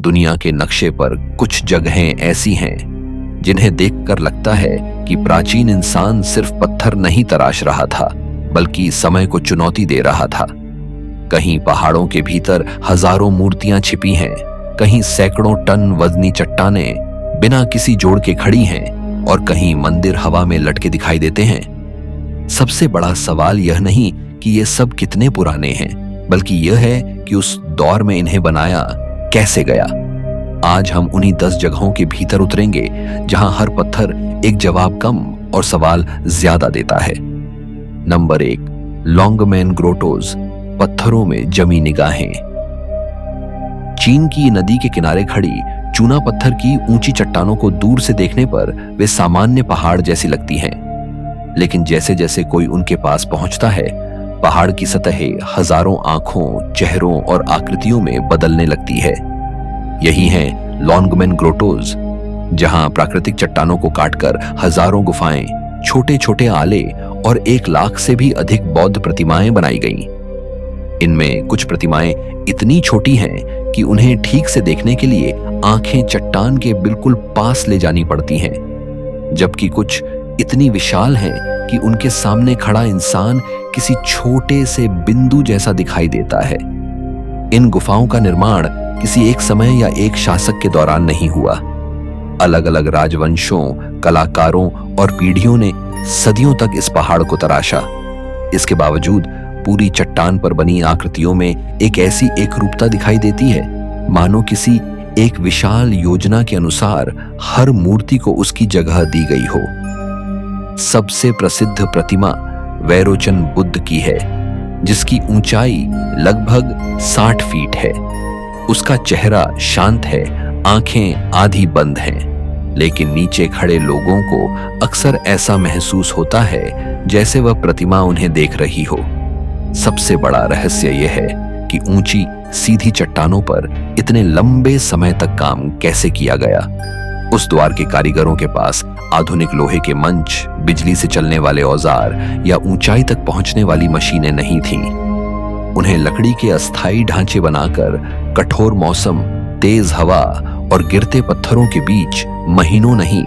दुनिया के नक्शे पर कुछ जगहें ऐसी हैं जिन्हें देखकर लगता है कि प्राचीन इंसान सिर्फ पत्थर नहीं तराश रहा था, बल्कि समय को चुनौती दे रहा था। कहीं पहाड़ों के भीतर हजारों मूर्तियां छिपी हैं, कहीं सैकड़ों टन वजनी चट्टानें बिना किसी जोड़ के खड़ी हैं, और कहीं मंदिर हवा में लटके दिखाई देते हैं। सबसे बड़ा सवाल यह नहीं कि ये सब कितने पुराने हैं, बल्कि यह है कि उस दौर में इन्हें बनाया कैसे गया। आज हम उन्हीं 10 जगहों के भीतर उतरेंगे जहां हर पत्थर एक जवाब कम और सवाल ज्यादा देता है। नंबर 1, लॉन्गमैन ग्रोटोज, पत्थरों में जमी निगाहें। चीन की नदी के किनारे खड़ी चूना पत्थर की ऊंची चट्टानों को दूर से देखने पर वे सामान्य पहाड़ जैसी लगती हैं, लेकिन जैसे जैसे कोई उनके पास पहुंचता है, पहाड़ की सतहें हजारों आंखों, चेहरों और आकृतियों में बदलने लगती है। यही हैं लॉन्गमैन ग्रोटोज, जहां प्राकृतिक चट्टानों को काटकर हजारों गुफाएं, छोटे छोटे आले और 1 लाख से भी अधिक बौद्ध प्रतिमाएं बनाई गईं। इनमें कुछ प्रतिमाएं इतनी छोटी हैं कि उन्हें ठीक से देखने के लिए आंखें चट्टान के बिल्कुल पास ले जानी पड़ती हैं, जबकि कुछ इतनी विशाल हैं कि उनके सामने खड़ा इंसान किसी छोटे से बिंदु जैसा दिखाई देता है। इन गुफाओं का निर्माण किसी एक समय या एक शासक के दौरान नहीं हुआ। अलग अलग राजवंशों, कलाकारों और पीढ़ियों ने सदियों तक इस पहाड़ को तराशा। इसके बावजूद पूरी चट्टान पर बनी आकृतियों में एक ऐसी एकरूपता दिखाई देती है, मानो किसी एक विशाल योजना के अनुसार हर मूर्ति को उसकी जगह दी गई हो। सबसे प्रसिद्ध प्रतिमा वैरोचन बुद्ध की है, जिसकी ऊंचाई लगभग 60 फीट है। उसका चेहरा शांत है, आंखें आधी बंद हैं, लेकिन नीचे खड़े लोगों को अक्सर ऐसा महसूस होता है जैसे वह प्रतिमा उन्हें देख रही हो। सबसे बड़ा रहस्य यह है कि ऊंची सीधी चट्टानों पर इतने लंबे समय तक काम कैसे किया गया। उस द्वार के कारीगरों के पास आधुनिक लोहे के मंच, बिजली से चलने वाले औजार या ऊंचाई तक पहुंचने वाली मशीनें नहीं थीं। उन्हें लकड़ी के अस्थायी ढांचे बनाकर कठोर मौसम, तेज हवा और गिरते पत्थरों के बीच महीनों नहीं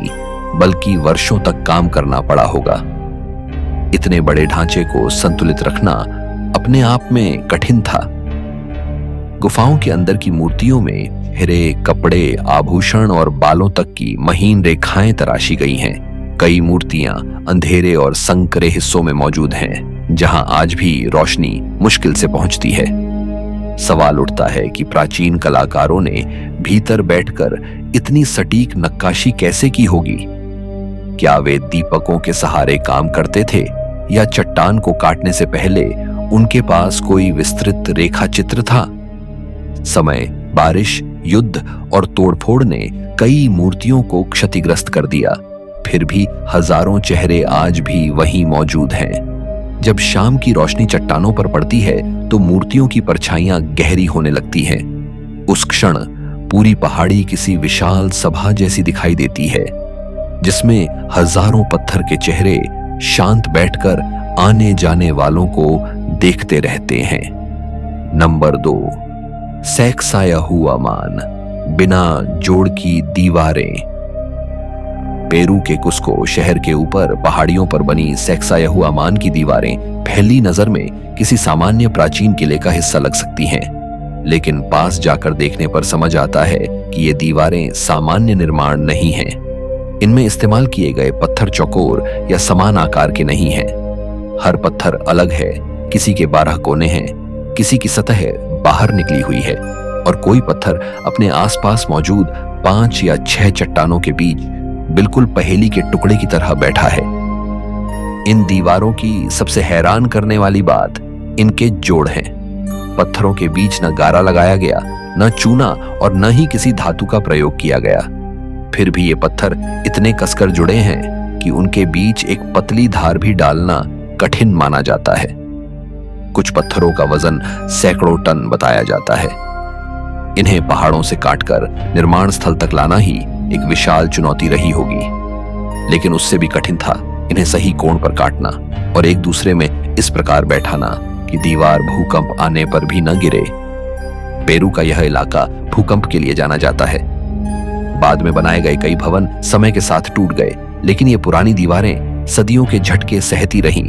बल्कि वर्षों तक काम करना पड़ा होगा। इतने बड़े ढांचे को संतुलित रखना अपने आप में कठिन था। गुफाओं के अंदर की मूर्तियों में हीरे, कपड़े, आभूषण और बालों तक की महीन रेखाएं तराशी गई हैं। कई मूर्तियां अंधेरे और संकरे हिस्सों में मौजूद हैं, जहां आज भी रोशनी मुश्किल से पहुंचती है। सवाल उठता है कि प्राचीन कलाकारों ने भीतर बैठकर इतनी सटीक नक्काशी कैसे की होगी। क्या वे दीपकों के सहारे काम करते थे, या चट्टान को काटने से पहले उनके पास कोई विस्तृत रेखा चित्र था? समय, बारिश, युद्ध और तोड़फोड़ ने कई मूर्तियों को क्षतिग्रस्त कर दिया, फिर भी हजारों चेहरे आज भी वहीं मौजूद हैं। जब शाम की रोशनी चट्टानों पर पड़ती है तो मूर्तियों की परछाइयां गहरी होने लगती हैं। उस क्षण पूरी पहाड़ी किसी विशाल सभा जैसी दिखाई देती है, जिसमें हजारों पत्थर के चेहरे शांत बैठकर आने जाने वालों को देखते रहते हैं। नंबर 2, सैक्सायाहुआमान, बिना जोड़ की दीवारें। पेरू के कुस्को शहर के ऊपर पहाड़ियों पर बनी सैक्सायाहुआमान की दीवारें पहली नजर में किसी सामान्य प्राचीन किले का हिस्सा लग सकती हैं, लेकिन पास जाकर देखने पर समझ आता है कि ये दीवारें सामान्य निर्माण नहीं हैं। इनमें इस्तेमाल किए गए पत्थर चौकोर या समान आकार के नहीं हैं। हर पत्थर अलग है, किसी के 12 कोने हैं, किसी की सतह बाहर निकली हुई है, और कोई पत्थर अपने आसपास मौजूद 5 या 6 चट्टानों के बीच बिल्कुल पहेली के टुकड़े की तरह बैठा है। इन दीवारों की सबसे हैरान करने वाली बात इनके जोड़ हैं। पत्थरों के बीच न गारा लगाया गया, न चूना और न ही किसी धातु का प्रयोग किया गया। फिर भी ये पत्थर इतने कसकर जुड़े हैं कि उनके बीच एक पतली धार भी डालना कठिन माना जाता है। कुछ पत्थरों का वजन सैकड़ों टन बताया जाता है। इन्हें पहाड़ों से काटकर निर्माण स्थल तक लाना ही एक विशाल चुनौती रही होगी, लेकिन उससे भी कठिन था इन्हें सही कोण पर काटना और एक दूसरे में इस प्रकार बैठाना कि दीवार भूकंप आने पर भी न गिरे। पेरू का यह इलाका भूकंप के लिए जाना जाता है। बाद में बनाए गए कई भवन समय के साथ टूट गए, लेकिन ये पुरानी दीवारें सदियों के झटके सहती रहीं।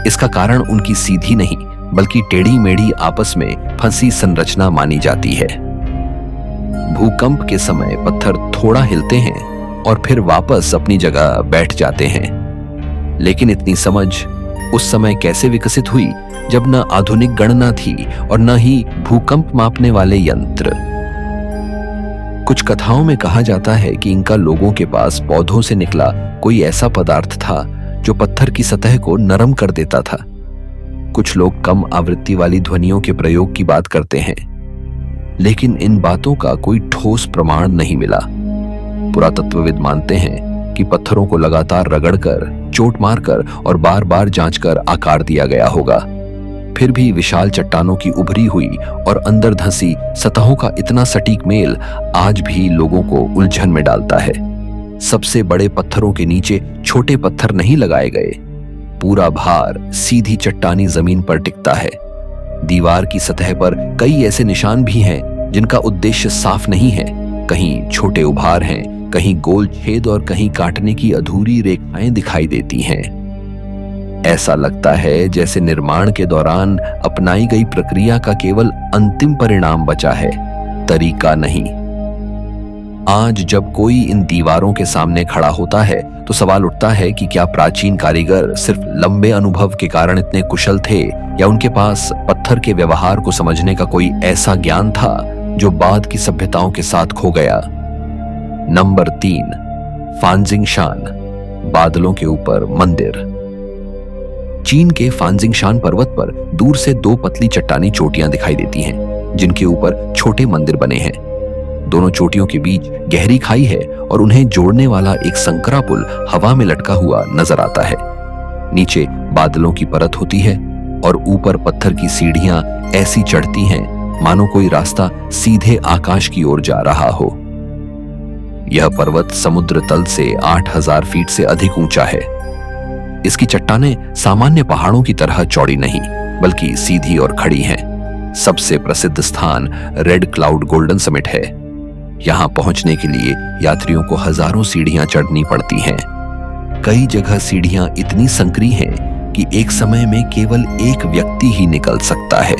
इसका कारण उनकी सीधी नहीं बल्कि टेढ़ी मेढ़ी आपस में फंसी संरचना मानी जाती है। भूकंप के समय पत्थर थोड़ा हिलते हैं और फिर वापस अपनी जगह बैठ जाते हैं। लेकिन इतनी समझ उस समय कैसे विकसित हुई जब न आधुनिक गणना थी और न ही भूकंप मापने वाले यंत्र। कुछ कथाओं में कहा जाता है कि इनका लोगों के पास पौधों से निकला कोई ऐसा पदार्थ था जो पत्थर की सतह को नरम कर देता था। कुछ लोग कम आवृत्ति वाली ध्वनियों के प्रयोग की बात करते हैं, लेकिन इन बातों का कोई ठोस प्रमाण नहीं मिला। पुरातत्वविद मानते हैं कि पत्थरों को लगातार रगड़कर, चोट मारकर और बार बार जांचकर आकार दिया गया होगा। फिर भी विशाल चट्टानों की उभरी हुई और अंदर धंसी सतहों का इतना सटीक मेल आज भी लोगों को उलझन में डालता है। सबसे बड़े पत्थरों के नीचे छोटे पत्थर नहीं लगाए गए, पूरा भार सीधी चट्टानी जमीन पर टिकता है। दीवार की सतह पर कई ऐसे निशान भी हैं जिनका उद्देश्य साफ नहीं है। कहीं छोटे उभार हैं, कहीं गोल छेद और कहीं काटने की अधूरी रेखाएं दिखाई देती हैं। ऐसा लगता है जैसे निर्माण के दौरान अपनाई गई प्रक्रिया का केवल अंतिम परिणाम बचा है, तरीका नहीं। आज जब कोई इन दीवारों के सामने खड़ा होता है तो सवाल उठता है कि क्या प्राचीन कारीगर सिर्फ लंबे अनुभव के कारण इतने कुशल थे, या उनके पास पत्थर के व्यवहार को समझने का कोई ऐसा ज्ञान था जो बाद की सभ्यताओं के साथ खो गया। नंबर 3, फांजिंगशान, बादलों के ऊपर मंदिर। चीन के फांजिंगशान पर्वत पर दूर से 2 पतली चट्टानी चोटियां दिखाई देती हैं, जिनके ऊपर छोटे मंदिर बने हैं। दोनों चोटियों के बीच गहरी खाई है और उन्हें जोड़ने वाला एक संकरा पुल हवा में लटका हुआ नजर आता है। नीचे बादलों की परत होती है और ऊपर पत्थर की सीढ़ियां ऐसी चढ़ती हैं मानो कोई रास्ता सीधे आकाश की ओर जा रहा हो। यह पर्वत समुद्र तल से 8000 फीट से अधिक ऊंचा है। इसकी चट्टानें सामान्य पहाड़ों की तरह चौड़ी नहीं बल्कि सीधी और खड़ी हैं। सबसे प्रसिद्ध स्थान रेड क्लाउड गोल्डन समिट है। यहां पहुंचने के लिए यात्रियों को हजारों सीढ़ियां चढ़नी पड़ती हैं। कई जगह सीढ़ियां इतनी संकरी हैं कि एक समय में केवल एक व्यक्ति ही निकल सकता है।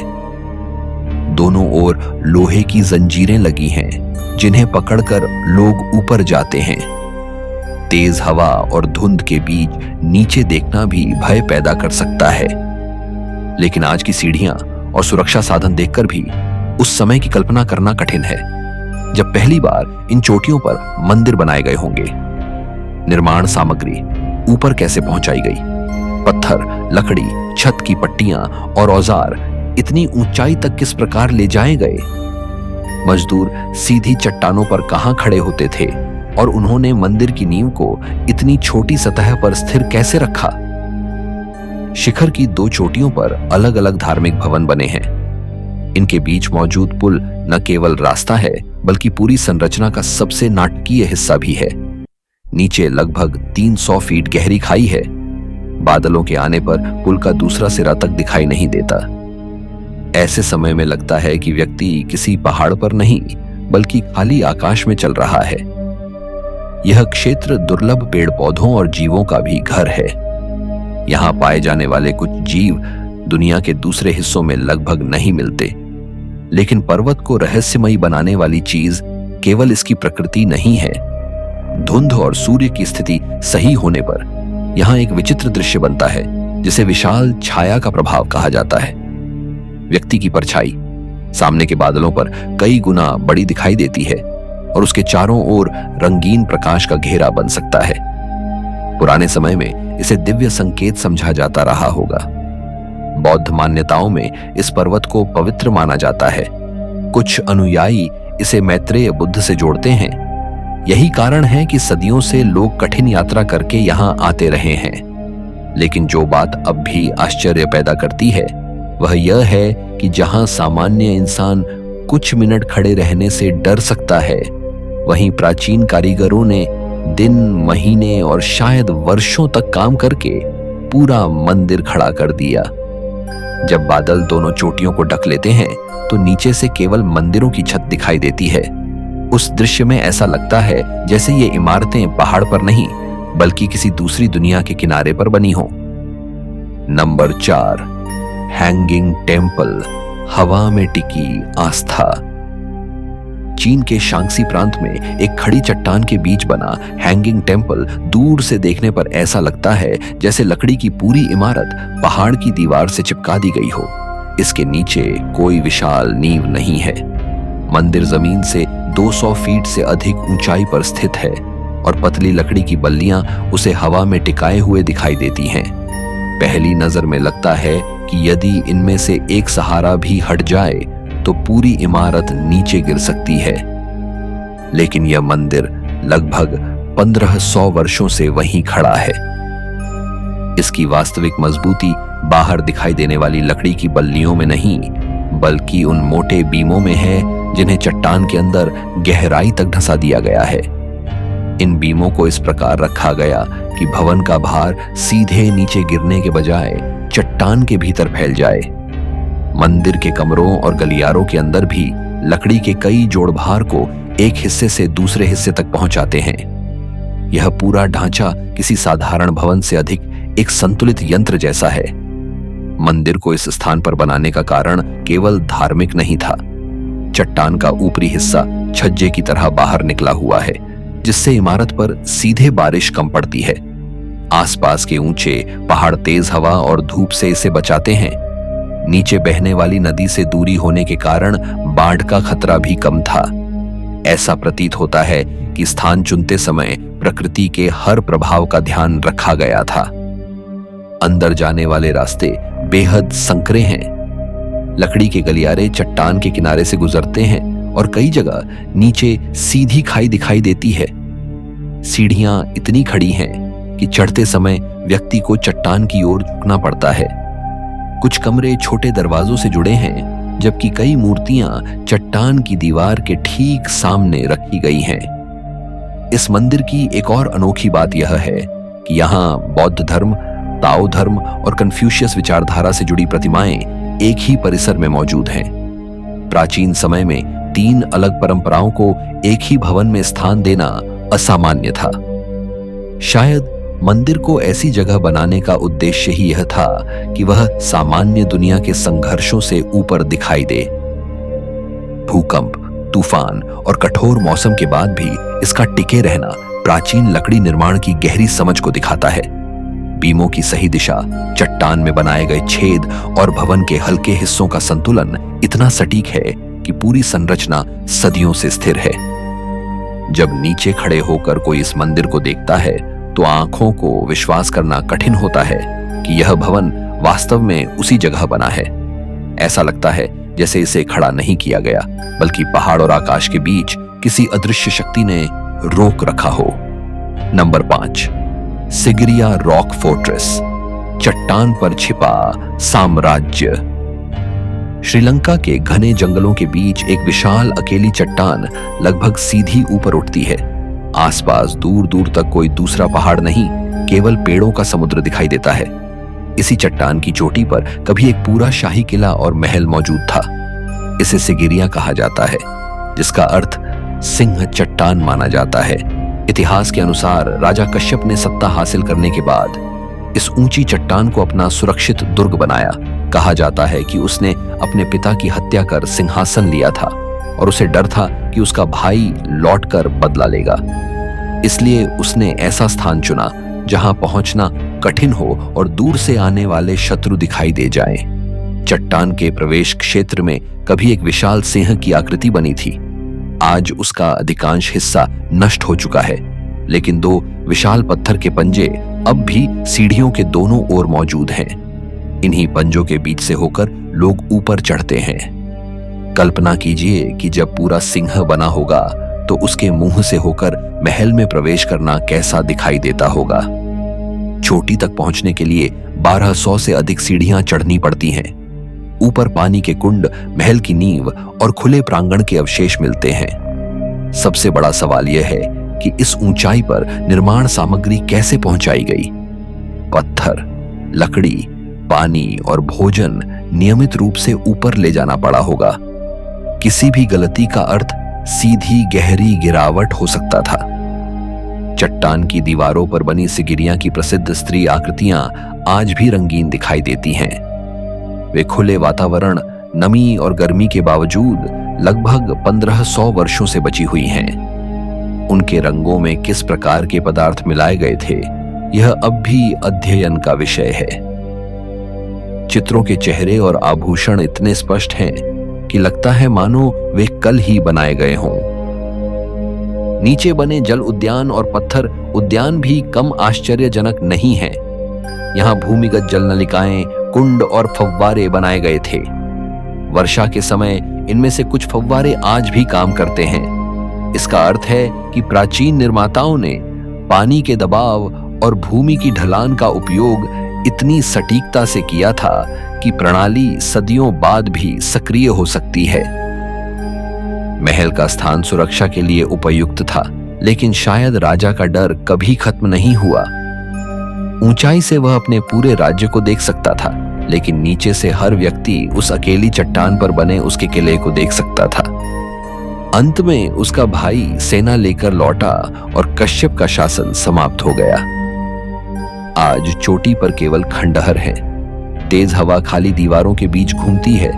दोनों ओर लोहे की जंजीरें लगी हैं जिन्हें पकड़कर लोग ऊपर जाते हैं। तेज हवा और धुंध के बीच नीचे देखना भी भय पैदा कर सकता है। लेकिन आज की सीढ़ियां और सुरक्षा साधन देखकर भी उस समय की कल्पना करना कठिन है जब पहली बार इन चोटियों पर मंदिर बनाए गए होंगे। निर्माण सामग्री ऊपर कैसे पहुंचाई गई? पत्थर, लकड़ी, छत की पट्टियां और औजार इतनी ऊंचाई तक किस प्रकार ले जाए गए? मजदूर सीधी चट्टानों पर कहां खड़े होते थे और उन्होंने मंदिर की नींव को इतनी छोटी सतह पर स्थिर कैसे रखा? शिखर की 2 चोटियों पर अलग अलग धार्मिक भवन बने हैं। इनके बीच मौजूद पुल न केवल रास्ता है बल्कि पूरी संरचना का सबसे नाटकीय हिस्सा भी है। नीचे लगभग 300 फीट गहरी खाई है। बादलों के आने पर पुल का दूसरा सिरा तक दिखाई नहीं देता। ऐसे समय में लगता है कि व्यक्ति किसी पहाड़ पर नहीं बल्कि खाली आकाश में चल रहा है। यह क्षेत्र दुर्लभ पेड़ पौधों और जीवों का भी घर है। यहाँ पाए जाने वाले कुछ जीव दुनिया के दूसरे हिस्सों में लगभग नहीं मिलते। लेकिन पर्वत को रहस्यमयी बनाने वाली चीज केवल इसकी प्रकृति नहीं है। धुंध और सूर्य की स्थिति सही होने पर यहाँ एक विचित्र दृश्य बनता है जिसे विशाल छाया का प्रभाव कहा जाता है। व्यक्ति की परछाई सामने के बादलों पर कई गुना बड़ी दिखाई देती है और उसके चारों ओर रंगीन प्रकाश का घेरा बन सकता है। पुराने समय में इसे दिव्य संकेत समझा जाता रहा होगा। बौद्ध मान्यताओं में इस पर्वत को पवित्र माना जाता है। कुछ अनुयायी इसे मैत्रेय बुद्ध से जोड़ते हैं। यही कारण है कि सदियों से लोग कठिन यात्रा करके यहाँ आते रहे हैं। लेकिन जो बात अब भी आश्चर्य पैदा करती है वह यह है कि जहां सामान्य इंसान कुछ मिनट खड़े रहने से डर सकता है, वहीं प्राचीन कारीगरों ने दिन, महीने और शायद वर्षों तक काम करके पूरा मंदिर खड़ा कर दिया। जब बादल दोनों चोटियों को ढक लेते हैं तो नीचे से केवल मंदिरों की छत दिखाई देती है। उस दृश्य में ऐसा लगता है जैसे ये इमारतें पहाड़ पर नहीं बल्कि किसी दूसरी दुनिया के किनारे पर बनी हों। नंबर 4, हैंगिंग टेम्पल, हवा में टिकी आस्था। चीन के शांक्सी प्रांत में एक खड़ी चट्टान के बीच बना हैंगिंग टेम्पल दूर से देखने पर ऐसा लगता है जैसे लकड़ी की पूरी इमारत पहाड़ की दीवार से चिपका दी गई हो। इसके नीचे कोई विशाल नींव नहीं है। मंदिर जमीन से 200 फीट से अधिक ऊंचाई पर स्थित है और पतली लकड़ी की बल्लियां उसे हवा में टिकाए हुए दिखाई देती हैं। पहली नजर में लगता है कि यदि इनमें से एक सहारा भी हट जाए तो पूरी इमारत नीचे गिर सकती है। लेकिन यह मंदिर लगभग 1500 वर्षों से वहीं खड़ा है। इसकी वास्तविक मजबूती बाहर दिखाई देने वाली लकड़ी की बल्लियों में नहीं बल्कि उन मोटे बीमों में है जिन्हें चट्टान के अंदर गहराई तक धंसा दिया गया है। इन बीमों को इस प्रकार रखा गया कि भवन का भार सीधे नीचे गिरने के बजाय चट्टान के भीतर फैल जाए। मंदिर के कमरों और गलियारों के अंदर भी लकड़ी के कई जोड़ भार को एक हिस्से से दूसरे हिस्से तक पहुंचाते हैं। यह पूरा ढांचा किसी साधारण भवन से अधिक एक संतुलित यंत्र जैसा है। मंदिर को इस स्थान पर बनाने का कारण केवल धार्मिक नहीं था। चट्टान का ऊपरी हिस्सा छज्जे की तरह बाहर निकला हुआ है जिससे इमारत पर सीधे बारिश कम पड़ती है। आसपास के ऊंचे पहाड़ तेज हवा और धूप से इसे बचाते हैं। नीचे बहने वाली नदी से दूरी होने के कारण बाढ़ का खतरा भी कम था। ऐसा प्रतीत होता है कि स्थान चुनते समय प्रकृति के हर प्रभाव का ध्यान रखा गया था। अंदर जाने वाले रास्ते बेहद संकरे हैं। लकड़ी के गलियारे चट्टान के किनारे से गुजरते हैं और कई जगह नीचे सीधी खाई दिखाई देती है। सीढ़ियां इतनी खड़ी हैं कि चढ़ते समय व्यक्ति को चट्टान की ओर झुकना पड़ता है। कुछ कमरे छोटे दरवाजों से जुड़े हैं जबकि कई मूर्तियां चट्टान की दीवार के ठीक सामने रखी गई हैं। इस मंदिर की एक और अनोखी बात यह है कि यहाँ बौद्ध धर्म, ताओ धर्म और कन्फ्यूशियस विचारधारा से जुड़ी प्रतिमाएं एक ही परिसर में मौजूद हैं। प्राचीन समय में 3 अलग परंपराओं को एक ही भवन में स्थान देना असामान्य था। शायद मंदिर को ऐसी जगह बनाने का उद्देश्य ही यह था कि वह सामान्य दुनिया के संघर्षों से ऊपर दिखाई दे। भूकंप, तूफान और कठोर मौसम के बाद भी इसका टिके रहना प्राचीन लकड़ी निर्माण की गहरी समझ को दिखाता है। बीमों की सही दिशा, चट्टान में बनाए गए छेद और भवन के हल्के हिस्सों का संतुलन इतना सटीक है कि पूरी संरचना सदियों से स्थिर है। जब नीचे खड़े होकर कोई इस मंदिर को देखता है तो आंखों को विश्वास करना कठिन होता है कि यह भवन वास्तव में उसी जगह बना है। ऐसा लगता है जैसे इसे खड़ा नहीं किया गया बल्कि पहाड़ और आकाश के बीच किसी अदृश्य शक्ति ने रोक रखा हो। नंबर 5, सिगिरिया रॉक फोर्ट्रेस, चट्टान पर छिपा साम्राज्य। श्रीलंका के घने जंगलों के बीच एक विशाल अकेली चट्टान लगभग सीधी ऊपर उठती है। आसपास दूर दूर तक कोई दूसरा पहाड़ नहीं, केवल पेड़ों का समुद्र दिखाई देता है। इसी चट्टान की चोटी पर कभी एक पूरा शाही किला और महल मौजूद था। इसे सिगिरिया कहा जाता है जिसका अर्थ सिंह चट्टान माना जाता है। इतिहास के अनुसार राजा कश्यप ने सत्ता हासिल करने के बाद इस ऊंची चट्टान को अपना सुरक्षित दुर्ग बनाया। कहा जाता है कि उसने अपने पिता की हत्या कर सिंहासन लिया था और उसे डर था कि उसका भाई लौटकर बदला लेगा। इसलिए उसने ऐसा स्थान चुना जहां पहुंचना कठिन हो और दूर से आने वाले शत्रु दिखाई दे जाएं। चट्टान के प्रवेश क्षेत्र में कभी एक विशाल सिंह की आकृति बनी थी। आज उसका अधिकांश हिस्सा नष्ट हो चुका है, लेकिन 2 विशाल पत्थर के पंजे अब भी सीढ़ियों के दोनों ओर मौजूद हैं। इन्हीं पंजों के बीच से होकर लोग ऊपर चढ़ते हैं। कल्पना कीजिए कि जब पूरा सिंह बना होगा तो उसके मुंह से होकर महल में प्रवेश करना कैसा दिखाई देता होगा। चोटी तक पहुंचने के लिए 1200 से अधिक सीढ़ियां चढ़नी पड़ती हैं। ऊपर पानी के कुंड, महल की नींव और खुले प्रांगण के अवशेष मिलते हैं। सबसे बड़ा सवाल यह है कि इस ऊंचाई पर निर्माण सामग्री कैसे पहुंचाई गई। पत्थर, लकड़ी, पानी और भोजन नियमित रूप से ऊपर ले जाना पड़ा होगा। किसी भी गलती का अर्थ सीधी गहरी गिरावट हो सकता था। चट्टान की दीवारों पर बनी सिगिरियां की प्रसिद्ध स्त्री आकृतियां आज भी रंगीन दिखाई देती हैं। वे खुले वातावरण, नमी और गर्मी के बावजूद लगभग 1500 वर्षों से बची हुई हैं। उनके रंगों में किस प्रकार के पदार्थ मिलाए गए थे, यह अब भी अध्ययन का विषय है। चित्रों के चेहरे और आभूषण इतने स्पष्ट हैं कि लगता है मानो वे कल ही बनाए गए हों। नीचे बने जल उद्यान और पत्थर उद्यान भी कम आश्चर्यजनक नहीं हैं। यहाँ भूमिगत जल नलिकाएं, कुंड और फव्वारे बनाए गए थे। वर्षा के समय इनमें से कुछ फव्वारे आज भी काम करते हैं। इसका अर्थ है कि प्राचीन निर्माताओं ने पानी के दबाव और भूमि की ढलान का उपयोग इतनी सटीकता से किया था कि प्रणाली सदियों बाद भी सक्रिय हो सकती है। महल का स्थान सुरक्षा के लिए उपयुक्त था, लेकिन शायद राजा का डर कभी खत्म नहीं हुआ। ऊंचाई से वह अपने पूरे राज्य को देख सकता था, लेकिन नीचे से हर व्यक्ति उस अकेली चट्टान पर बने उसके किले को देख सकता था। अंत में उसका भाई सेना लेकर लौटा और कश्यप का शासन समाप्त हो गया। आज चोटी पर केवल खंडहर है। तेज हवा खाली दीवारों के बीच घूमती है।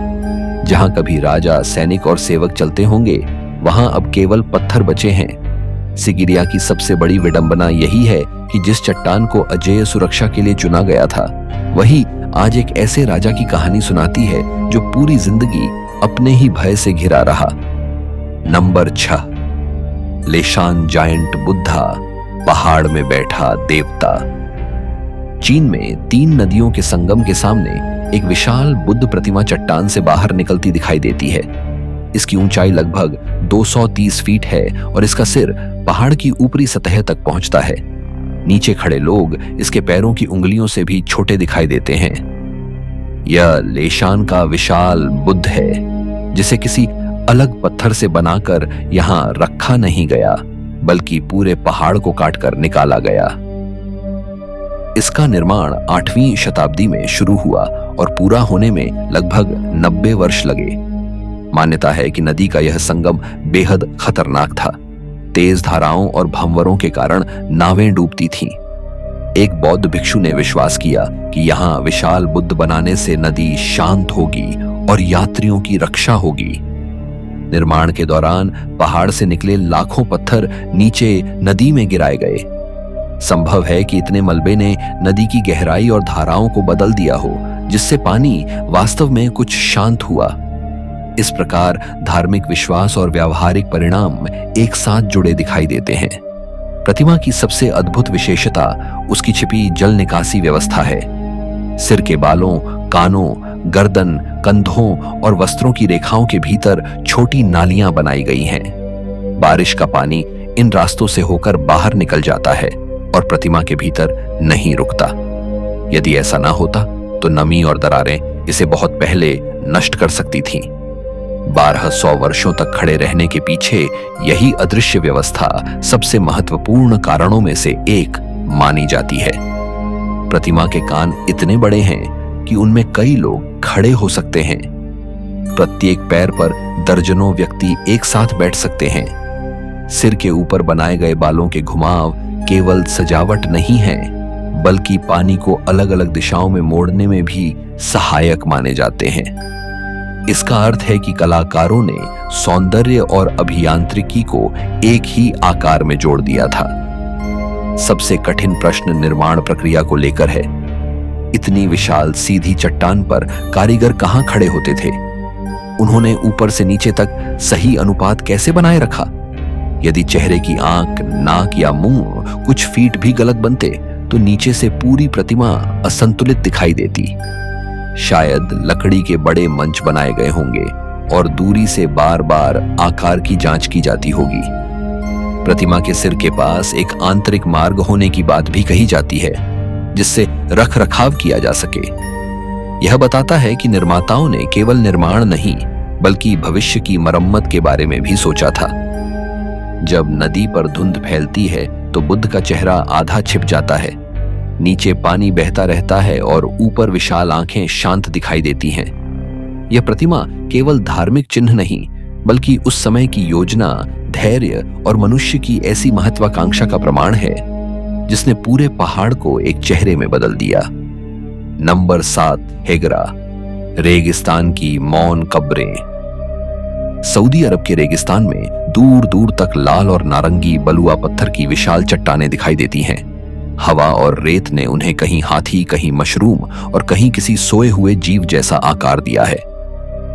जहां कभी राजा, सैनिक और सेवक चलते होंगे, वहां अब केवल पत्थर बचे हैं। सिगिरिया की सबसे बड़ी विडंबना यही है कि जिस चट्टान को अजेय सुरक्षा के लिए चुना गया था, वही आज एक ऐसे राजा की कहानी सुनाती है जो पूरी जिंदगी अपने ही भय से घिरा रहा। नंबर 6, लेशान जायंट बुद्धा, पहाड़ में बैठा देवता। चीन में 3 नदियों के संगम के सामने एक विशाल बुद्ध प्रतिमा चट्टान से बाहर निकलती दिखाई देती है। इसकी ऊंचाई लगभग 230 फीट है और इसका सिर पहाड़ की ऊपरी सतह तक पहुंचता है। नीचे खड़े लोग इसके पैरों की उंगलियों से भी छोटे दिखाई देते हैं। यह लेशान का विशाल बुद्ध है, जिसे किसी अलग पत्थर से बनाकर यहां रखा नहीं गया, बल्कि पूरे पहाड़ को काटकर निकाला गया। इसका निर्माण 8वीं शताब्दी में शुरू हुआ और पूरा होने में लगभग 90 वर्ष लगे। मान्यता है कि नदी का यह संगम बेहद खतरनाक था। तेज धाराओं और भंवरों के कारण नावें डूबती थीं। एक बौद्ध भिक्षु ने विश्वास किया कि यहाँ विशाल बुद्ध बनाने से नदी शांत होगी और यात्रियों की रक्षा होगी। निर्माण के दौरान पहाड़ से निकले लाखों पत्थर नीचे नदी में गिराए गए। संभव है कि इतने मलबे ने नदी की गहराई और धाराओं को बदल दिया हो, जिससे पानी वास्तव में कुछ शांत हुआ। इस प्रकार धार्मिक विश्वास और व्यावहारिक परिणाम एक साथ जुड़े दिखाई देते हैं। प्रतिमा की सबसे अद्भुत विशेषता उसकी छिपी जल निकासी व्यवस्था है। सिर के बालों, कानों, गर्दन, कंधों और वस्त्रों की रेखाओं के भीतर छोटी नालियां बनाई गई हैं। बारिश का पानी इन रास्तों से होकर बाहर निकल जाता है और प्रतिमा के भीतर नहीं रुकता। यदि ऐसा ना होता तो नमी और दरारें इसे बहुत पहले नष्ट कर सकती थीं। 1200 वर्षों तक खड़े रहने के पीछे यही अदृश्य व्यवस्था सबसे महत्वपूर्ण कारणों में से एक मानी जाती है। प्रतिमा के कान इतने बड़े हैं कि उनमें कई लोग खड़े हो सकते हैं। प्रत्येक पैर पर दर्जनों व्यक्ति एक साथ बैठ सकते हैं। सिर के ऊपर बनाए गए बालों के घुमाव केवल सजावट नहीं है, बल्कि पानी को अलग अलग दिशाओं में मोड़ने में भी सहायक माने जाते हैं। इसका अर्थ है कि कलाकारों ने सौंदर्य और अभियांत्रिकी को एक ही आकार में जोड़ दिया था। सबसे कठिन प्रश्न निर्माण प्रक्रिया को लेकर है। इतनी विशाल सीधी चट्टान पर कारीगर कहां खड़े होते थे? उन्होंने ऊपर से नीचे तक सही अनुपात कैसे बनाए रखा? यदि चेहरे की आंख, नाक या मुंह कुछ फीट भी गलत बनते तो नीचे से पूरी प्रतिमा असंतुलित दिखाई देती। शायद लकड़ी के बड़े मंच बनाए गए होंगे और दूरी से बार बार आकार की जांच की जाती होगी। प्रतिमा के सिर के पास एक आंतरिक मार्ग होने की बात भी कही जाती है, जिससे रख रखाव किया जा सके। यह बताता है कि निर्माताओं ने केवल निर्माण नहीं, बल्कि भविष्य की मरम्मत के बारे में भी सोचा था। जब नदी पर धुंध फैलती है तो बुद्ध का चेहरा आधा छिप जाता है। नीचे पानी बहता रहता है और ऊपर विशाल आंखें शांत दिखाई देती हैं। यह प्रतिमा केवल धार्मिक चिन्ह नहीं, बल्कि उस समय की योजना, धैर्य और मनुष्य की ऐसी महत्वाकांक्षा का प्रमाण है जिसने पूरे पहाड़ को एक चेहरे में बदल दिया। नंबर 7, हेगरा, रेगिस्तान की मौन कब्रें। सऊदी अरब के रेगिस्तान में दूर दूर तक लाल और नारंगी बलुआ पत्थर की विशाल चट्टानें दिखाई देती हैं। हवा और रेत ने उन्हें कहीं हाथी, कहीं मशरूम और कहीं किसी सोए हुए जीव जैसा आकार दिया है।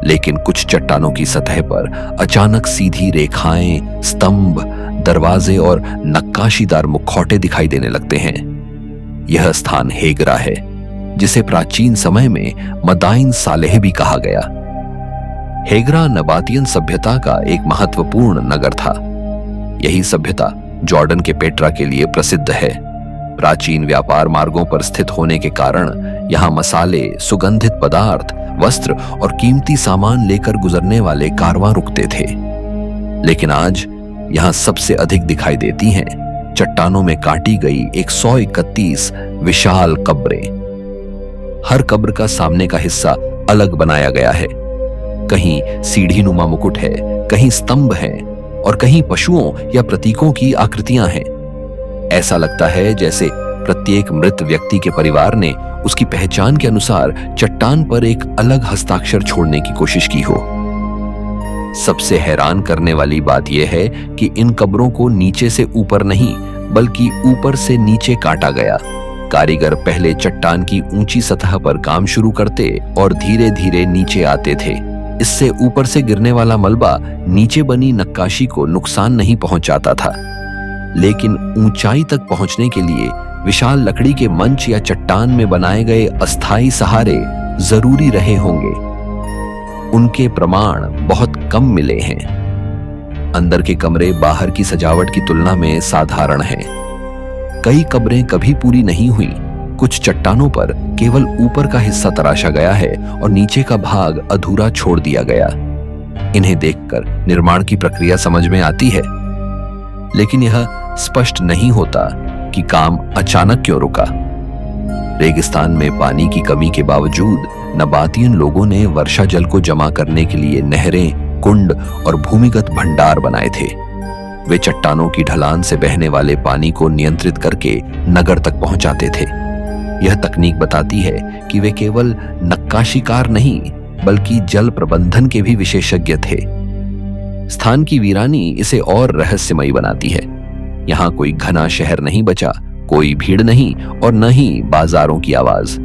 लेकिन कुछ चट्टानों की सतह पर अचानक सीधी रेखाएं, स्तंभ, दरवाजे और नक्काशीदार मुखौटे दिखाई देने लगते हैं। यह स्थान हेगरा है, जिसे प्राचीन समय में मदाइन सालेह भी कहा गया। हेगरा नबातियन सभ्यता का एक महत्वपूर्ण नगर था। यही सभ्यता जॉर्डन के पेट्रा के लिए प्रसिद्ध है। प्राचीन व्यापार मार्गों पर स्थित होने के कारण यहाँ मसाले, सुगंधित पदार्थ, वस्त्र और कीमती सामान लेकर गुजरने वाले कारवां रुकते थे। लेकिन आज यहाँ सबसे अधिक दिखाई देती हैं चट्टानों में काटी गई 131 विशाल कब्रें। हर कब्र का सामने का हिस्सा अलग बनाया गया है। कहीं सीढ़ी नुमा मुकुट है, कहीं स्तंभ है और कहीं पशुओं या प्रतीकों की आकृतियां हैं। ऐसा लगता है जैसे प्रत्येक मृत व्यक्ति के परिवार ने उसकी पहचान के अनुसार चट्टान पर एक अलग हस्ताक्षर छोड़ने की कोशिश की हो। सबसे हैरान करने वाली बात यह है कि इन कब्रों को नीचे से ऊपर नहीं, बल्कि ऊपर से नीचे काटा गया। कारीगर पहले चट्टान की ऊंची सतह पर काम शुरू करते और धीरे धीरे नीचे आते थे। इससे ऊपर से गिरने वाला मलबा नीचे बनी नक्काशी को नुकसान नहीं पहुंचाता था, लेकिन ऊंचाई तक पहुंचने के लिए विशाल लकड़ी के मंच या चट्टान में बनाए गए अस्थायी सहारे जरूरी रहे होंगे। उनके प्रमाण बहुत कम मिले हैं। अंदर के कमरे बाहर की सजावट की तुलना में साधारण हैं। कई कब्रें कभी पूरी नहीं हुई। कुछ चट्टानों पर केवल ऊपर का हिस्सा तराशा गया है और नीचे का भाग अधूरा छोड़ दिया गया। इन्हें देखकर निर्माण की प्रक्रिया समझ में आती है, लेकिन यह स्पष्ट नहीं होता कि काम अचानक क्यों रुका। रेगिस्तान में पानी की कमी के बावजूद नबातियन लोगों ने वर्षा जल को जमा करने के लिए नहरें, कुंड और भूमिगत भंडार बनाए थे। वे चट्टानों की ढलान से बहने वाले पानी को नियंत्रित करके नगर तक पहुंचाते थे। यह तकनीक बताती है कि वे केवल नक्काशीकार नहीं, बल्कि जल प्रबंधन के भी विशेषज्ञ थे। स्थान की वीरानी इसे और रहस्यमयी बनाती है। यहाँ कोई घना शहर नहीं बचा, कोई भीड़ नहीं और न ही बाजारों की आवाज।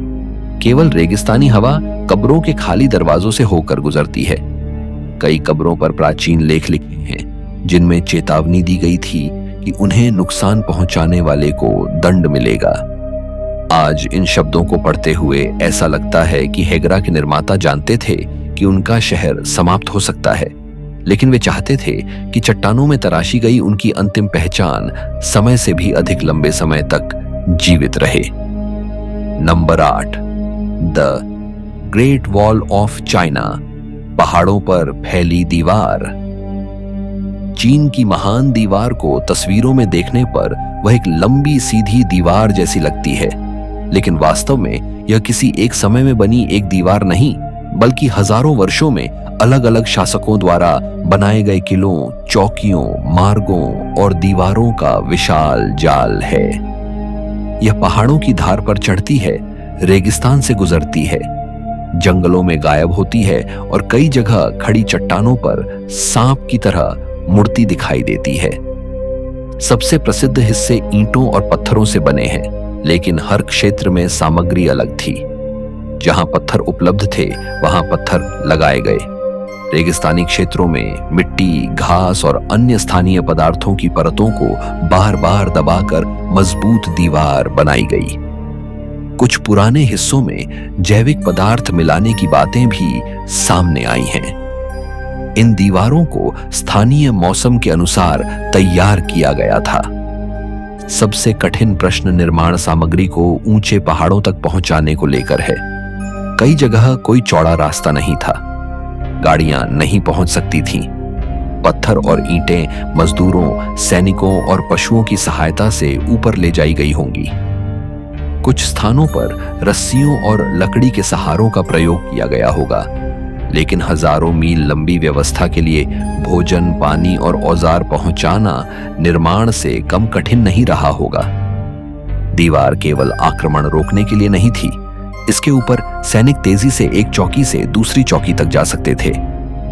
केवल रेगिस्तानी हवा कब्रों के खाली दरवाजों से होकर गुजरती है। कई कब्रों पर प्राचीन लेख लिखे हैं, जिनमें चेतावनी दी गई थी कि उन्हें नुकसान पहुंचाने वाले को दंड मिलेगा। आज इन शब्दों को पढ़ते हुए ऐसा लगता है कि हेगरा के निर्माता जानते थे कि उनका शहर समाप्त हो सकता है, लेकिन वे चाहते थे कि चट्टानों में तराशी गई उनकी अंतिम पहचान समय से भी अधिक लंबे समय तक जीवित रहे। Number 8, the great wall of China, पहाड़ों पर फैली दीवार। चीन की महान दीवार को तस्वीरों में देखने पर वह एक लंबी सीधी दीवार जैसी लगती है, लेकिन वास्तव में यह किसी एक समय में बनी एक दीवार नहीं, बल्कि हजारों वर्षों में अलग अलग शासकों द्वारा बनाए गए किलों, चौकियों, मार्गों और दीवारों का विशाल जाल है। यह पहाड़ों की धार पर चढ़ती है, रेगिस्तान से गुजरती है, जंगलों में गायब होती है और कई जगह खड़ी चट्टानों पर सांप की तरह मूर्ति दिखाई देती है। सबसे प्रसिद्ध हिस्से ईंटों और पत्थरों से बने हैं, लेकिन हर क्षेत्र में सामग्री अलग थी। जहां पत्थर उपलब्ध थे, वहां पत्थर लगाए गए। रेगिस्तानी क्षेत्रों में मिट्टी, घास और अन्य स्थानीय पदार्थों की परतों को बार बार दबाकर मजबूत दीवार बनाई गई। कुछ पुराने हिस्सों में जैविक पदार्थ मिलाने की बातें भी सामने आई हैं। इन दीवारों को स्थानीय मौसम के अनुसार तैयार किया गया था। सबसे कठिन प्रश्न निर्माण सामग्री को ऊंचे पहाड़ों तक पहुंचाने को लेकर है। कई जगह कोई चौड़ा रास्ता नहीं था, गाड़ियां नहीं पहुंच सकती थीं। पत्थर और ईंटें मजदूरों, सैनिकों और पशुओं की सहायता से ऊपर ले जाई गई होंगी। कुछ स्थानों पर रस्सियों और लकड़ी के सहारों का प्रयोग किया गया होगा, लेकिन हजारों मील लंबी व्यवस्था के लिए भोजन, पानी और औजार पहुंचाना निर्माण से कम कठिन नहीं रहा होगा। दीवार केवल आक्रमण रोकने के लिए नहीं थी, इसके ऊपर सैनिक तेजी से एक चौकी से दूसरी चौकी तक जा सकते थे।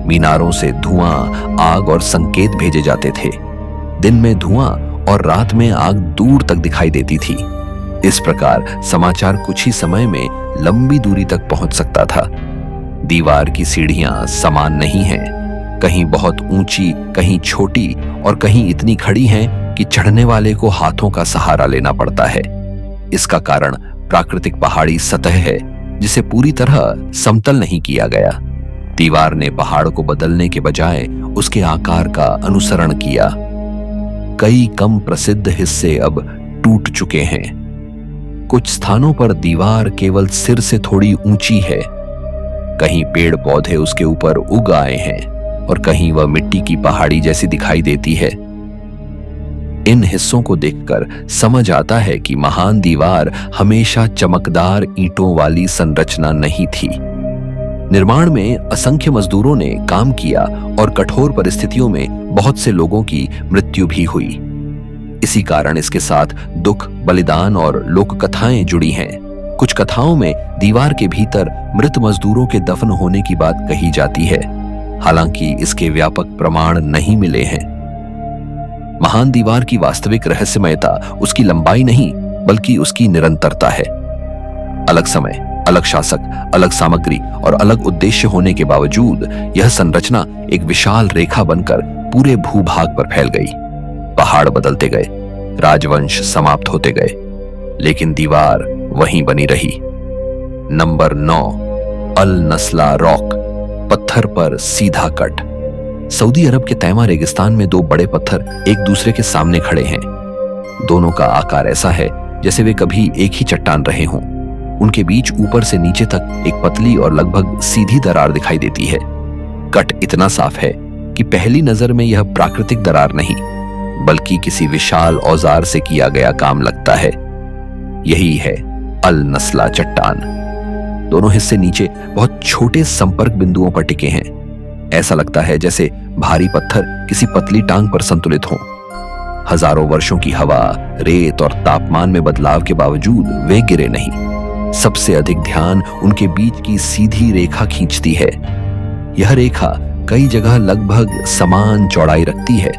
मीनारों से धुआं, आग और संकेत भेजे जाते थे। दिन में धुआं और रात में आग दूर तक दिखाई देती थी। इस प्रकार समाचार कुछ ही समय में लंबी दूरी तक पहुंच सकता था। दीवार की सीढ़ियां समान नहीं हैं, कहीं बहुत ऊंची, कहीं छोटी और कहीं इतनी खड़ी हैं कि चढ़ने वाले को हाथों का सहारा लेना पड़ता है। इसका कारण प्राकृतिक पहाड़ी सतह है, जिसे पूरी तरह समतल नहीं किया गया। दीवार ने पहाड़ को बदलने के बजाय उसके आकार का अनुसरण किया। कई कम प्रसिद्ध हिस्से अब टूट चुके हैं। कुछ स्थानों पर दीवार केवल सिर से थोड़ी ऊंची है, कहीं पेड़ पौधे उसके ऊपर उग आए हैं और कहीं वह मिट्टी की पहाड़ी जैसी दिखाई देती है। इन हिस्सों को देखकर समझ आता है कि महान दीवार हमेशा चमकदार ईंटों वाली संरचना नहीं थी। निर्माण में असंख्य मजदूरों ने काम किया और कठोर परिस्थितियों में बहुत से लोगों की मृत्यु भी हुई। इसी कारण इसके साथ दुख, बलिदान और लोक कथाएं जुड़ी हैं। कुछ कथाओं में दीवार के भीतर मृत मजदूरों के दफन होने की बात कही जाती है, हालांकि इसके व्यापक प्रमाण नहीं मिले हैं। महान दीवार की वास्तविक रहस्यमयता उसकी लंबाई नहीं, बल्कि उसकी निरंतरता है। अलग समय, अलग शासक, अलग सामग्री और अलग उद्देश्य होने के बावजूद यह संरचना एक विशाल रेखा बनकर पूरे भूभाग पर फैल गई। पहाड़ बदलते गए, राजवंश समाप्त होते गए, लेकिन दीवार वहीं बनी रही। नंबर 9, अल नस्ला रॉक, पत्थर पर सीधा कट। सऊदी अरब के तैमा रेगिस्तान में दो बड़े पत्थर एक दूसरे के सामने खड़े हैं। दोनों का आकार ऐसा है जैसे वे कभी एक ही चट्टान रहे हों। उनके बीच ऊपर से नीचे तक एक पतली और लगभग सीधी दरार दिखाई देती है। कट इतना साफ है कि पहली नजर में यह प्राकृतिक दरार नहीं, बल्कि किसी विशाल औजार से किया गया काम लगता है। यही है अल नस्ला चट्टान। दोनों हिस्से नीचे बहुत छोटे संपर्क बिंदुओं पर टिके हैं। ऐसा लगता है जैसे भारी पत्थर किसी पतली टांग पर संतुलित हों। हजारों वर्षों की हवा, रेत और तापमान में बदलाव के बावजूद वे गिरे नहीं। सबसे अधिक ध्यान उनके बीच की सीधी रेखा खींचती है। यह रेखा कई जगह लगभग समान चौड़ाई रखती है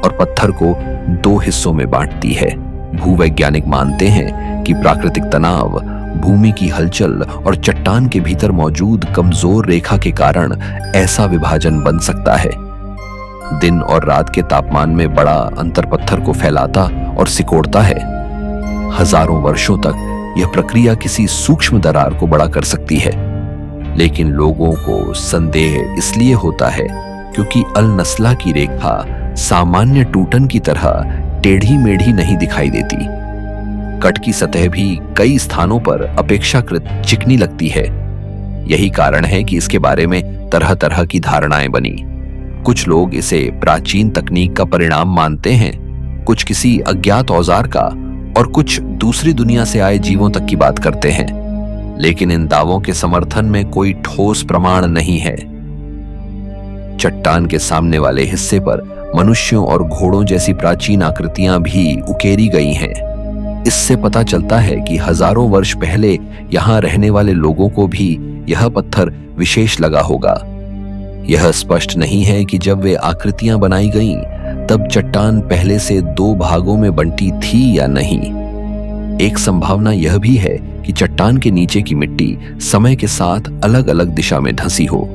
और पत्थर को दो हिस्सों में बांटती है। भूवैज्ञानिक मानते हैं कि प्राकृतिक तनाव, भूमि की हलचल और चट्टान के भीतर मौजूद कमजोर रेखा के कारण ऐसा विभाजन बन सकता है। दिन और रात के तापमान में बड़ा अंतर पत्थर को फैलाता और सिकोड़ता है। हजारों वर्षों तक यह प्रक्रिया किसी सूक्ष्म दरार को बड़ा कर सकती है, लेकिन लोगों को संदेह इसलिए होता है क्योंकि अल नस्ला की रेखा सामान्य टूटन की तरह टेढ़ी मेढ़ी नहीं दिखाई देती। कट की सतह भी कई स्थानों पर अपेक्षाकृत चिकनी लगती है। यही कारण है कि इसके बारे में तरह तरह की धारणाएं बनी। कुछ लोग इसे प्राचीन तकनीक का परिणाम मानते हैं, कुछ किसी अज्ञात औजार का और कुछ दूसरी दुनिया से आए जीवों तक की बात करते हैं। लेकिन इन दावों के समर्थन में कोई ठोस प्रमाण नहीं है। चट्टान के सामने वाले हिस्से पर मनुष्यों और घोड़ों जैसी प्राचीन आकृतियां भी उकेरी गई हैं। इससे पता चलता है कि हजारों वर्ष पहले यहां रहने वाले लोगों को भी यह पत्थर विशेष लगा होगा। यह स्पष्ट नहीं है कि जब वे आकृतियां बनाई गईं, तब चट्टान पहले से दो भागों में बंटी थी या नहीं। एक संभावना यह भी है कि चट्टान के नीचे की मिट्टी समय के साथ अलग अलग दिशा में धंसी हो।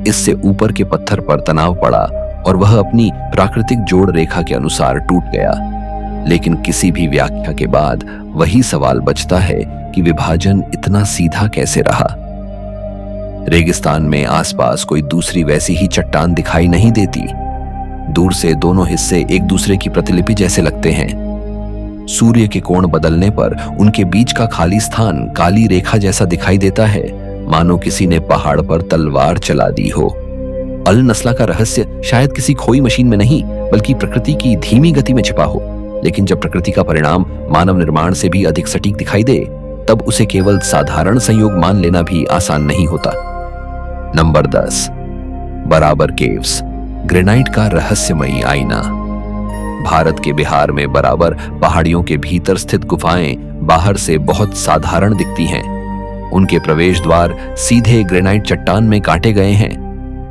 इससे ऊपर के पत्थर पर तनाव पड़ा और वह अपनी प्राकृतिक जोड़ रेखा के अनुसार टूट गया। लेकिन किसी भी व्याख्या के बाद वही सवाल बचता है कि विभाजन इतना सीधा कैसे रहा। रेगिस्तान में आसपास कोई दूसरी वैसी ही चट्टान दिखाई नहीं देती। दूर से दोनों हिस्से एक दूसरे की प्रतिलिपि जैसे लगते हैं। सूर्य के कोण बदलने पर उनके बीच का खाली स्थान काली रेखा जैसा दिखाई देता है, मानो किसी ने पहाड़ पर तलवार चला दी हो। अल नस्ला का रहस्य शायद किसी खोई मशीन में नहीं, बल्कि प्रकृति की धीमी गति में छिपा हो। लेकिन जब प्रकृति का परिणाम मानव निर्माण से भी अधिक सटीक दिखाई दे, तब उसे केवल साधारण संयोग मान लेना भी आसान नहीं होता। नंबर 10, बराबर केव्स, ग्रेनाइट का रहस्यमयी आईना। भारत के बिहार में बराबर पहाड़ियों के भीतर स्थित गुफाएं बाहर से बहुत साधारण दिखती हैं। उनके प्रवेश द्वार सीधे ग्रेनाइट चट्टान में काटे गए हैं,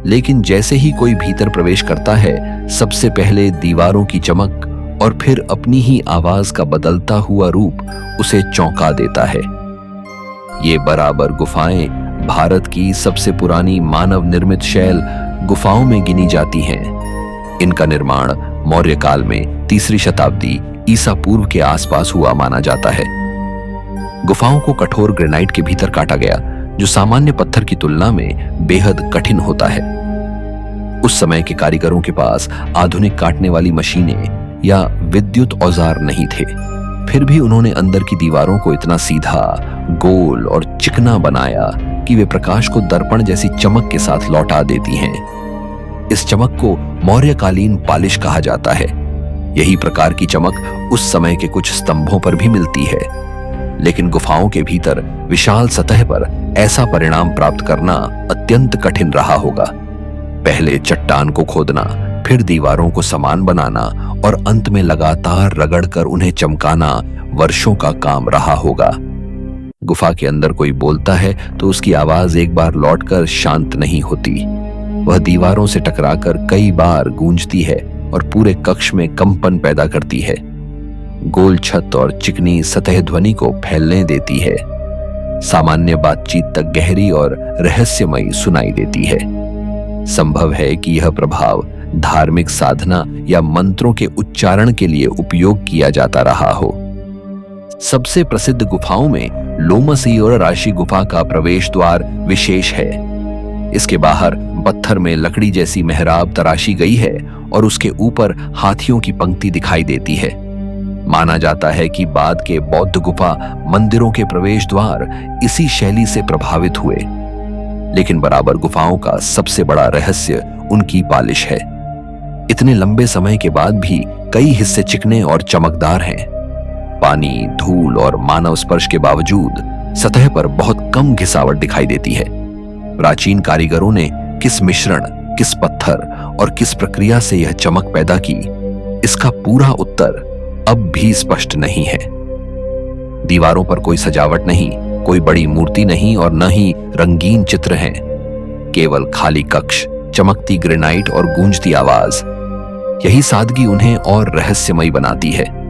लेकिन जैसे ही कोई भीतर प्रवेश करता है, सबसे पहले दीवारों की चमक और फिर अपनी ही आवाज का बदलता हुआ रूप उसे चौंका देता है। ये बराबर गुफाएं भारत की सबसे पुरानी मानव निर्मित शैल गुफाओं में गिनी जाती हैं। इनका निर्माण मौर्य काल में 3री शताब्दी ईसा पूर्व के आसपास हुआ माना जाता है। गुफाओं को कठोर ग्रेनाइट के भीतर काटा गया, जो सामान्य पत्थर की तुलना में बेहद कठिन होता है। उस समय के कारीगरों के पास आधुनिक काटने वाली मशीनें या विद्युत औजार नहीं थे, फिर भी उन्होंने अंदर की दीवारों को इतना सीधा, गोल और चिकना बनाया कि वे प्रकाश को दर्पण जैसी चमक के साथ लौटा देती हैं। इस चमक को मौर्यकालीन पालिश कहा जाता है। यही प्रकार की चमक उस समय के कुछ स्तंभों पर भी मिलती है, लेकिन गुफाओं के भीतर विशाल सतह पर ऐसा परिणाम प्राप्त करना अत्यंत कठिन रहा होगा। पहले चट्टान को खोदना, फिर दीवारों को समान बनाना और अंत में लगातार रगड़कर उन्हें चमकाना वर्षों का काम रहा होगा। गुफा के अंदर कोई बोलता है तो उसकी आवाज एक बार लौटकर शांत नहीं होती। वह दीवारों से टकराकर कई बार गूंजती है और पूरे कक्ष में कंपन पैदा करती है। गोल छत और चिकनी सतह ध्वनि को फैलने देती है। सामान्य बातचीत तक गहरी और रहस्यमयी सुनाई देती है। संभव है कि यह प्रभाव धार्मिक साधना या मंत्रों के उच्चारण के लिए उपयोग किया जाता रहा हो। सबसे प्रसिद्ध गुफाओं में लोमसी और राशि गुफा का प्रवेश द्वार विशेष है। इसके बाहर पत्थर में लकड़ी जैसी मेहराब तराशी गई है और उसके ऊपर हाथियों की पंक्ति दिखाई देती है। माना जाता है कि बाद के बौद्ध गुफा मंदिरों के प्रवेश द्वार इसी शैली से प्रभावित हुए, लेकिन बराबर गुफाओं का सबसे बड़ा रहस्य उनकी पालिश है। इतने लंबे समय के बाद भी कई हिस्से चिकने और चमकदार हैं। पानी, धूल और मानव स्पर्श के बावजूद सतह पर बहुत कम घिसावट दिखाई देती है। प्राचीन कारीगरों ने किस मिश्रण, किस पत्थर और किस प्रक्रिया से यह चमक पैदा की, इसका पूरा उत्तर अब भी स्पष्ट नहीं है। दीवारों पर कोई सजावट नहीं, कोई बड़ी मूर्ति नहीं और न ही रंगीन चित्र हैं। केवल खाली कक्ष, चमकती ग्रेनाइट और गूंजती आवाज। यही सादगी उन्हें और रहस्यमयी बनाती है।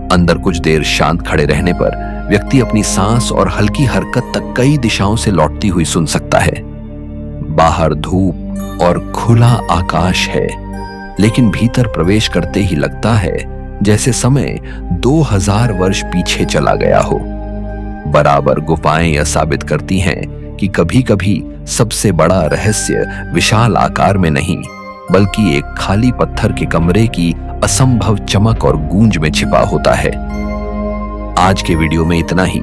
अंदर कुछ देर शांत खड़े रहने पर व्यक्ति अपनी सांस और हल्की हरकत तक कई दिशाओं से लौटती हुई सुन सकता है। बाहर धूप और खुला आकाश है, लेकिन भीतर प्रवेश करते ही लगता है जैसे समय 2000 वर्ष पीछे चला गया हो। बराबर गुफाएं यह साबित करती हैं कि कभी-कभी सबसे बड़ा रहस्य विशाल आकार में नहीं, बल्कि एक खाली पत्थर के कमरे की असंभव चमक और गूंज में छिपा होता है। आज के वीडियो में इतना ही।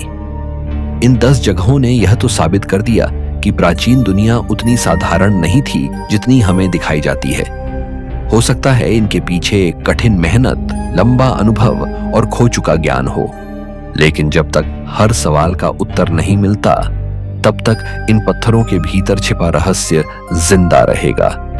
इन 10 जगहों ने यह तो साबित कर दिया कि प्राचीन दुनिया उतनी साधारण नहीं थी जितनी हमें दिखाई जाती है। हो सकता है इनके पीछे कठिन मेहनत, लंबा अनुभव और खो चुका ज्ञान हो, लेकिन जब तक हर सवाल का उत्तर नहीं मिलता, तब तक इन पत्थरों के भीतर छिपा रहस्य जिंदा रहेगा।